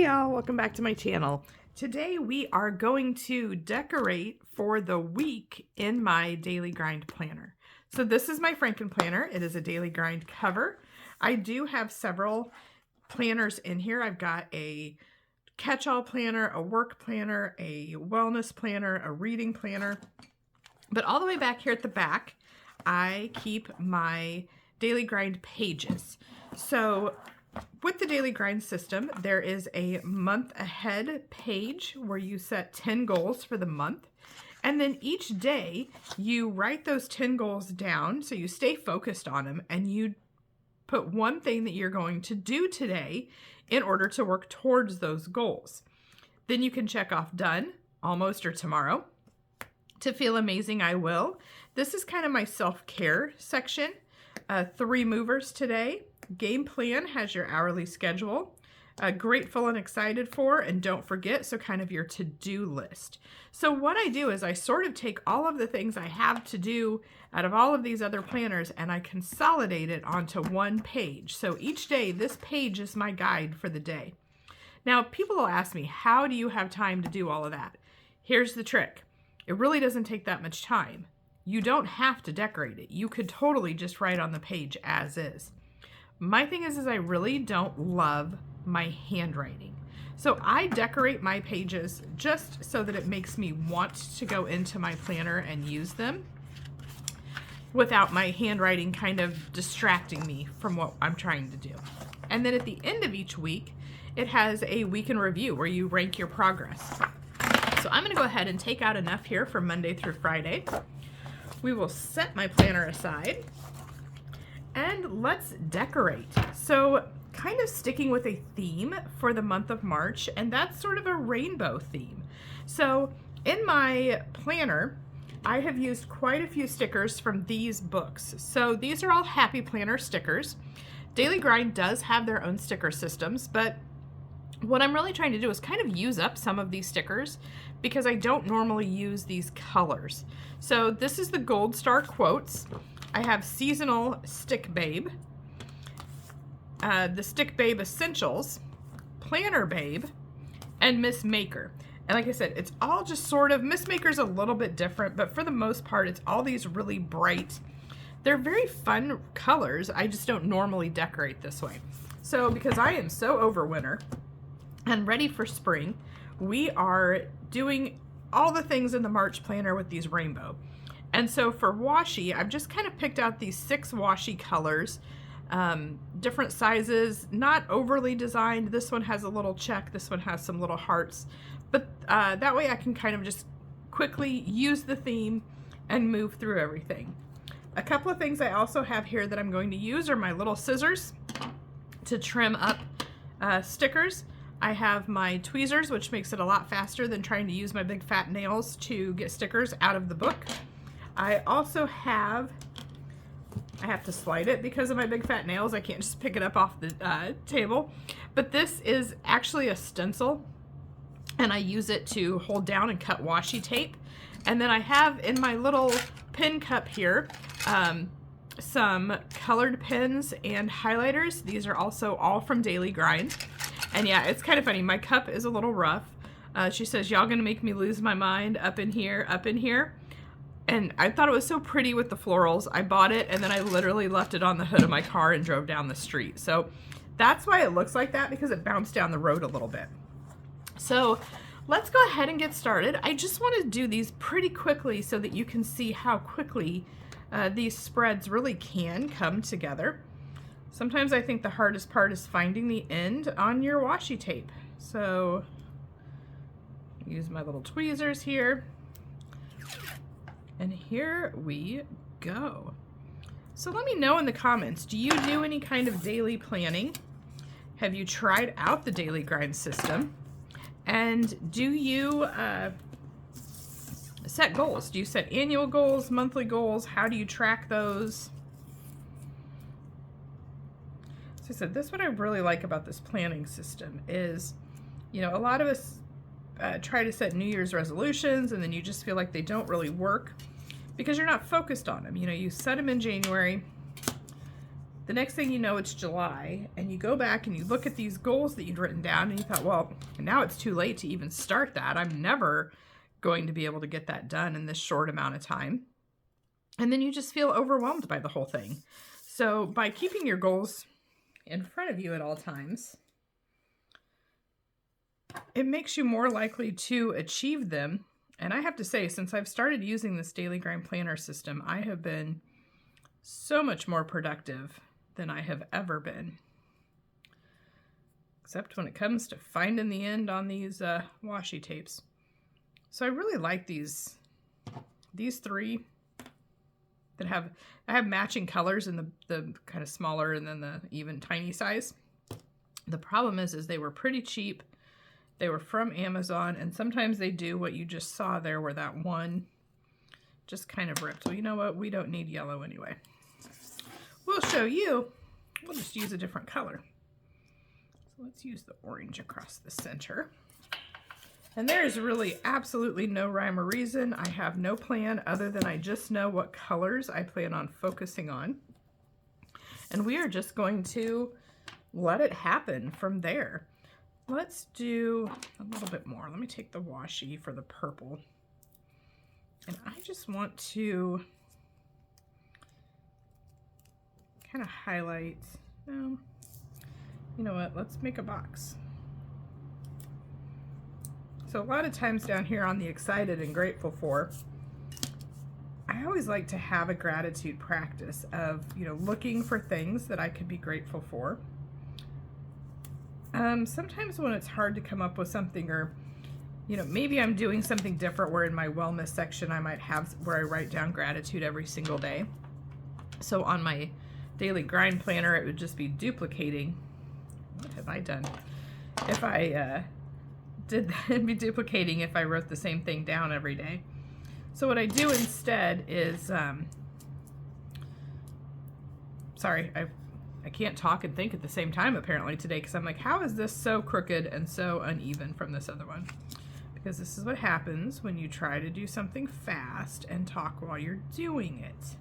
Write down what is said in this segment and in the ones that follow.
y'all, welcome back to my channel. Today we are going to decorate for the week in my daily grind planner. So this is my Franken planner. It is a daily grind cover. I do have several planners in here. I've got a catch-all planner, a work planner, a wellness planner, a reading planner. But all the way back here at the back, I keep my daily grind pages. So with the daily grind system, there is a month ahead page where you set 10 goals for the month. And then each day you write those 10 goals down so you stay focused on them and you put one thing that you're going to do today in order to work towards those goals. Then you can check off done, almost, or tomorrow. To feel amazing, I will. This is kind of my self-care section. 3 movers today. Game plan has your hourly schedule. Grateful and excited for, and don't forget, so kind of your to-do list. So what I do is I sort of take all of the things I have to do out of all of these other planners and I consolidate it onto one page. So each day, this page is my guide for the day. Now, people will ask me, how do you have time to do all of that? Here's the trick. It really doesn't take that much time. You don't have to decorate it. You could totally just write on the page as is. My thing is I really don't love my handwriting. So I decorate my pages just so that it makes me want to go into my planner and use them without my handwriting kind of distracting me from what I'm trying to do. And then at the end of each week, it has a week in review where you rank your progress. So I'm going to go ahead and take out enough here for Monday through Friday. We will set my planner aside and let's decorate. So kind of sticking with a theme for the month of March, and that's sort of a rainbow theme. So in my planner, I have used quite a few stickers from these books. So these are all Happy Planner stickers. Daily Grind does have their own sticker systems, but what I'm really trying to do is kind of use up some of these stickers because I don't normally use these colors. So this is the Gold Star Quotes. I have Seasonal Stick Babe, the Stick Babe Essentials, Planner Babe, and Miss Maker. And like I said, it's all just sort of, Miss Maker's a little bit different, but for the most part, it's all these really bright, they're very fun colors. I just don't normally decorate this way. So because I am so over winter and ready for spring, we are doing all the things in the March planner with these rainbow. And so for washi, I've just kind of picked out these 6 washi colors, different sizes, not overly designed. This one has a little check, this one has some little hearts, but that way I can kind of just quickly use the theme and move through everything. A couple of things I also have here that I'm going to use are my little scissors to trim up stickers. I have my tweezers, which makes it a lot faster than trying to use my big fat nails to get stickers out of the book. I also have, I have to slide it because of my big fat nails. I can't just pick it up off the table. But this is actually a stencil, and I use it to hold down and cut washi tape. And then I have in my little pen cup here some colored pens and highlighters. These are also all from Daily Grind. And yeah, it's kind of funny. My cup is a little rough. She says, y'all gonna make me lose my mind up in here, up in here. And I thought it was so pretty with the florals. I bought it and then I literally left it on the hood of my car and drove down the street. So that's why it looks like that, because it bounced down the road a little bit. So let's go ahead and get started. I just want to do these pretty quickly so that you can see how quickly these spreads really can come together. Sometimes I think the hardest part is finding the end on your washi tape. So use my little tweezers here. And here we go. So let me know in the comments, do you do any kind of daily planning? Have you tried out the Daily Grind system? And do you set goals? Do you set annual goals, monthly goals? How do you track those? So I said, this is what I really like about this planning system is, you know, a lot of us try to set New Year's resolutions and then you just feel like they don't really work because you're not focused on them. You know, you set them in January the next thing you know, it's July, and you go back and you look at these goals that you'd written down, and you thought, well, now it's too late to even start that. I'm never going to be able to get that done in this short amount of time. And then you just feel overwhelmed by the whole thing. So by keeping your goals in front of you at all times, it makes you more likely to achieve them. And I have to say, since I've started using this Daily Grind Planner system, I have been so much more productive than I have ever been. Except when it comes to finding the end on these washi tapes. So I really like these three that I have matching colors in the kind of smaller and then the even tiny size. The problem is they were pretty cheap. They were from Amazon, and sometimes they do what you just saw there where that one just kind of ripped. Well, you know what? We don't need yellow anyway. We'll show you. We'll just use a different color. So let's use the orange across the center. And there's really absolutely no rhyme or reason. I have no plan other than I just know what colors I plan on focusing on. And we are just going to let it happen from there. Let's do a little bit more. Let me take the washi for the purple. And I just want to kind of highlight, you know what, let's make a box. So a lot of times down here on the excited and grateful for, I always like to have a gratitude practice of, looking for things that I could be grateful for. Sometimes when it's hard to come up with something, or, maybe I'm doing something different where in my wellness section I might have where I write down gratitude every single day. So on my Daily Grind Planner, it would just be duplicating. What have I done? If I did that, it'd be duplicating if I wrote the same thing down every day. So what I do instead is, sorry, I can't talk and think at the same time apparently today, because I'm like, how is this so crooked and so uneven from this other one? Because this is what happens when you try to do something fast and talk while you're doing it.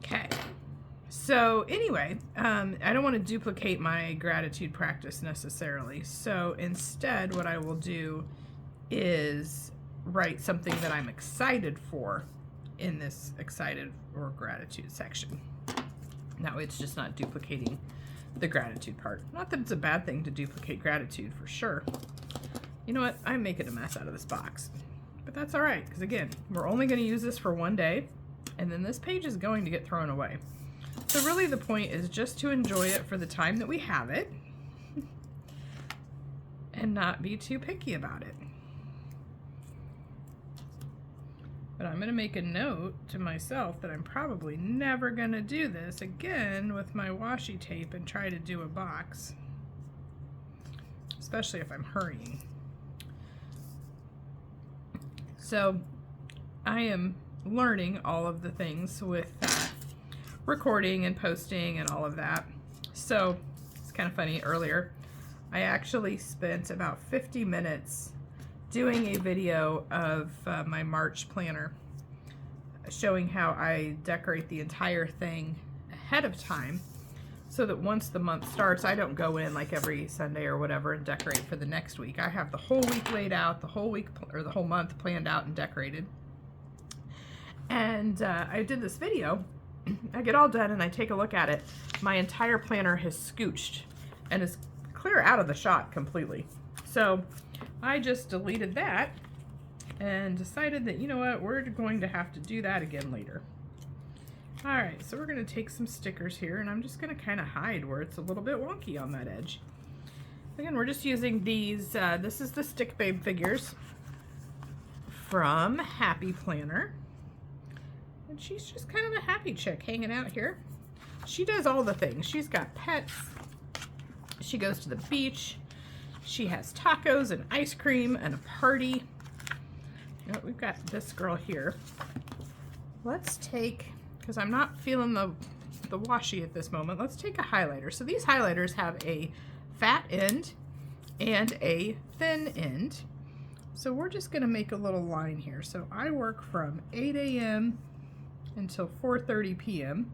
Okay, so anyway, I don't want to duplicate my gratitude practice necessarily. So instead, what I will do is write something that I'm excited for in this excited or gratitude section. Now it's just not duplicating the gratitude part. Not that it's a bad thing to duplicate gratitude, for sure. You know what? I'm making a mess out of this box. But that's all right, because again, we're only going to use this for one day, and then this page is going to get thrown away. So really the point is just to enjoy it for the time that we have it and not be too picky about it. But I'm going to make a note to myself that I'm probably never going to do this again with my washi tape and try to do a box, especially if I'm hurrying. So I am learning all of the things with recording and posting and all of that. So it's kind of funny, earlier I actually spent about 50 minutes doing a video of my March planner, showing how I decorate the entire thing ahead of time, so that once the month starts, I don't go in like every Sunday or whatever and decorate for the next week. I have the whole week laid out, the whole week or the whole month planned out and decorated. And I did this video. I get all done and I take a look at it. My entire planner has scooched and is clear out of the shot completely. So I just deleted that and decided that, you know what, we're going to have to do that again later. All right, so we're going to take some stickers here, and I'm just going to kind of hide where it's a little bit wonky on that edge. Again, we're just using these, this is the Stick Babe figures from Happy Planner. And she's just kind of a happy chick hanging out here. She does all the things. She's got pets. She goes to the beach. She has tacos and ice cream and a party. You know, we've got this girl here. Let's take, because I'm not feeling the washi at this moment, let's take a highlighter. So these highlighters have a fat end and a thin end. So we're just going to make a little line here. So I work from 8 a.m. until 4:30 p.m.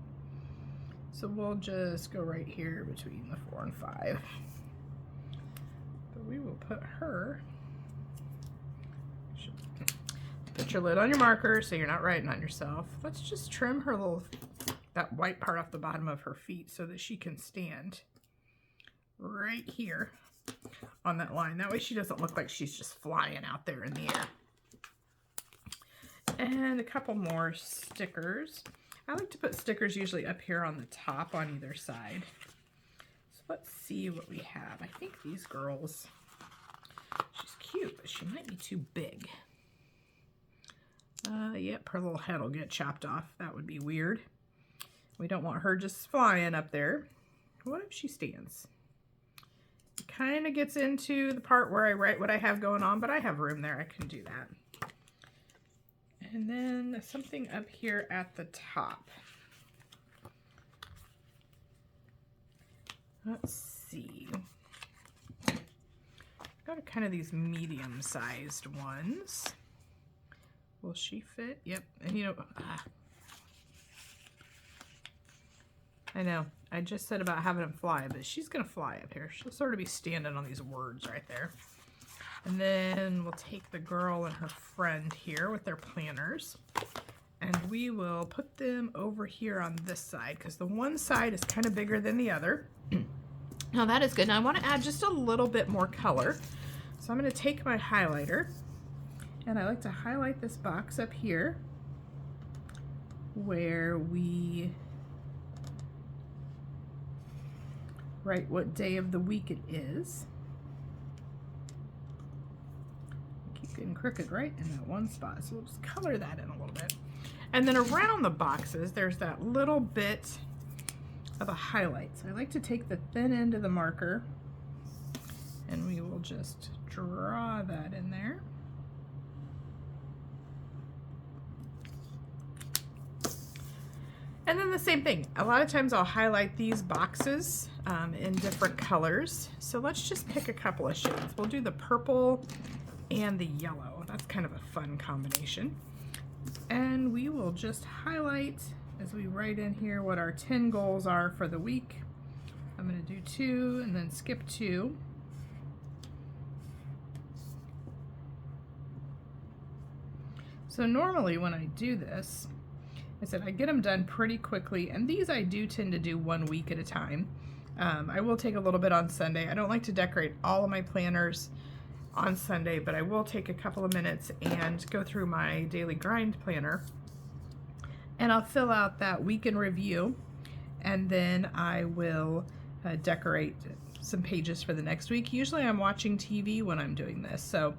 So we'll just go right here between the 4 and 5. But we will put her, put your lid on your marker so you're not writing on yourself. Let's just trim her little, that white part off the bottom of her feet so that she can stand right here on that line. That way she doesn't look like she's just flying out there in the air. And a couple more stickers. I like to put stickers usually up here on the top on either side. So let's see what we have. I think these girls, she's cute, but she might be too big. Yep, her little head will get chopped off. That would be weird. We don't want her just flying up there. What if she stands? It kind of gets into the part where I write what I have going on, but I have room there. I can do that. And then something up here at the top. Let's see. Got kind of these medium-sized ones. Will she fit? Yep. And you know, I know. I just said about having them fly, but she's going to fly up here. She'll sort of be standing on these words right there. And then we'll take the girl and her friend here with their planners, and we will put them over here on this side because the one side is kind of bigger than the other. Now that is good. Now I want to add just a little bit more color. So I'm going to take my highlighter, and I like to highlight this box up here where we write what day of the week it is. Getting crooked right in that one spot, so we'll just color that in a little bit. And then around the boxes there's that little bit of a highlight, so I like to take the thin end of the marker and we will just draw that in there. And then the same thing, a lot of times I'll highlight these boxes in different colors, so let's just pick a couple of shades. We'll do the purple and the yellow. That's kind of a fun combination. And we will just highlight as we write in here what our 10 goals are for the week. I'm going to do 2 and then skip 2. So normally when I do this, I said I get them done pretty quickly, and these I do tend to do 1 week at a time. I will take a little bit on Sunday. I don't like to decorate all of my planners on Sunday, but I will take a couple of minutes and go through my daily grind planner, and I'll fill out that week in review, and then I will decorate some pages for the next week. Usually I'm watching TV when I'm doing this, so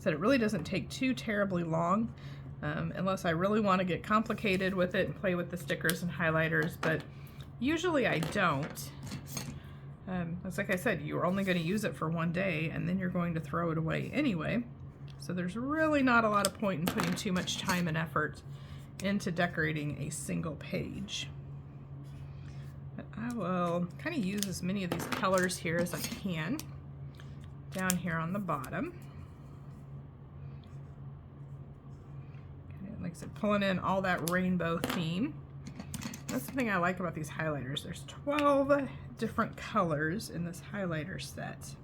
it really doesn't take too terribly long, unless I really want to get complicated with it and play with the stickers and highlighters, but usually I don't. It's like I said, you're only going to use it for 1 day and then you're going to throw it away anyway. So there's really not a lot of point in putting too much time and effort into decorating a single page. But I will kind of use as many of these colors here as I can down here on the bottom. Like I said, pulling in all that rainbow theme. That's the thing I like about these highlighters. There's 12 different colors in this highlighter set.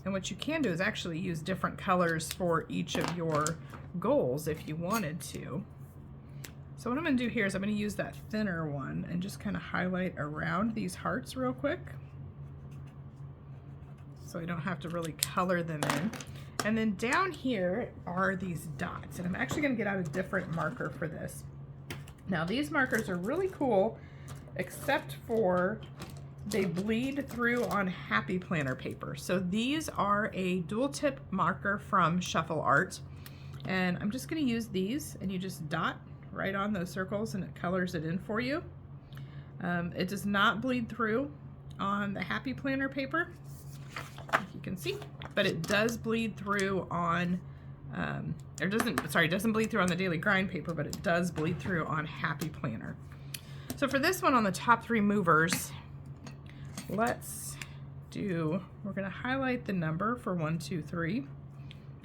And what you can do is actually use different colors for each of your goals if you wanted to. So what I'm going to do here is I'm going to use that thinner one and just kind of highlight around these hearts real quick, so I don't have to really color them in. And then down here are these dots, and I'm actually going to get out a different marker for this. Now these markers are really cool, except for they bleed through on Happy Planner paper. So these are a dual tip marker from Shuffle Art, and I'm just going to use these, and you just dot right on those circles and it colors it in for you. It does not bleed through on the Happy Planner paper, if you can see, but it does bleed through on it doesn't bleed through on the Daily Grind paper, but it does bleed through on Happy Planner. So for this one, on the top 3 movers, we're gonna highlight the number for 1, 2, 3,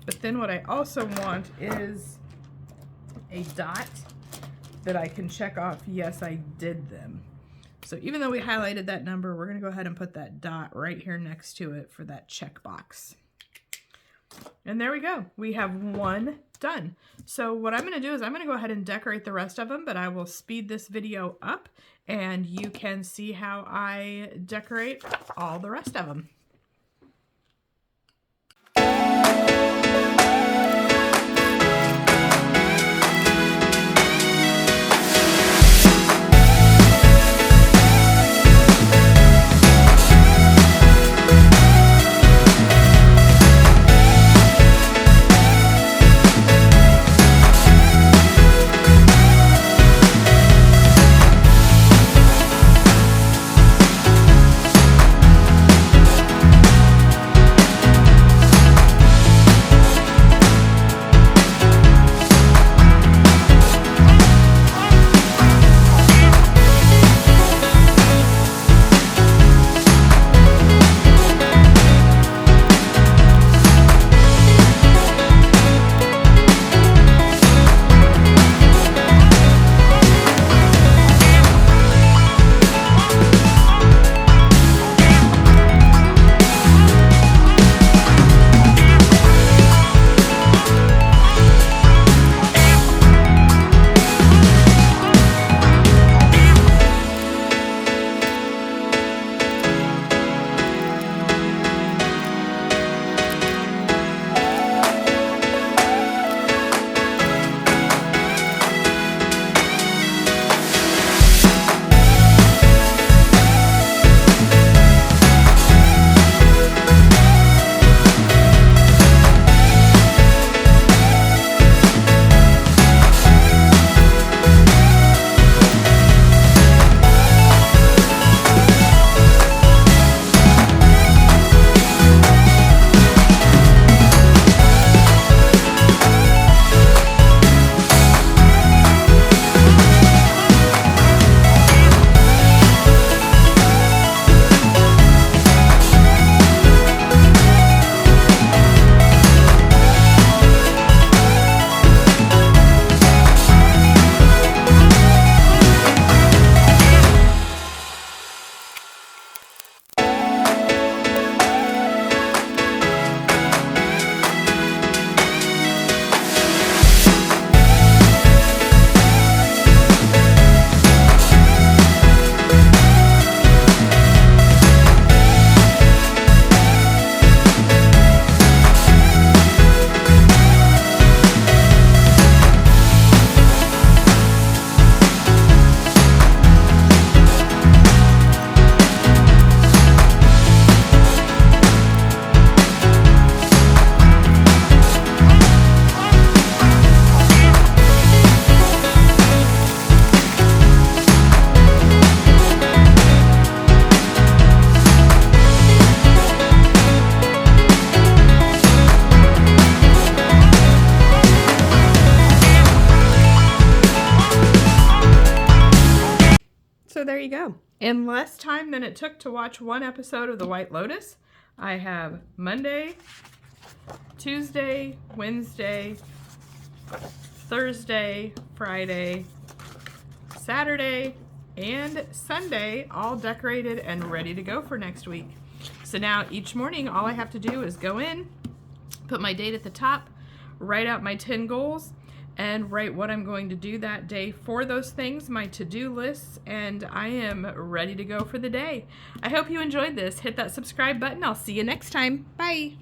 but then what I also want is a dot that I can check off, yes, I did them. So even though we highlighted that number, we're going to go ahead and put that dot right here next to it for that checkbox. And there we go. We have one done. So what I'm going to do is I'm going to go ahead and decorate the rest of them, but I will speed this video up and you can see how I decorate all the rest of them. So there you go. In less time than it took to watch one episode of The White Lotus, I have Monday, Tuesday, Wednesday, Thursday, Friday, Saturday, and Sunday all decorated and ready to go for next week. So now each morning all I have to do is go in, put my date at the top, write out my 10 goals, and write what I'm going to do that day for those things, my to-do lists, and I am ready to go for the day. I hope you enjoyed this. Hit that subscribe button. I'll see you next time. Bye.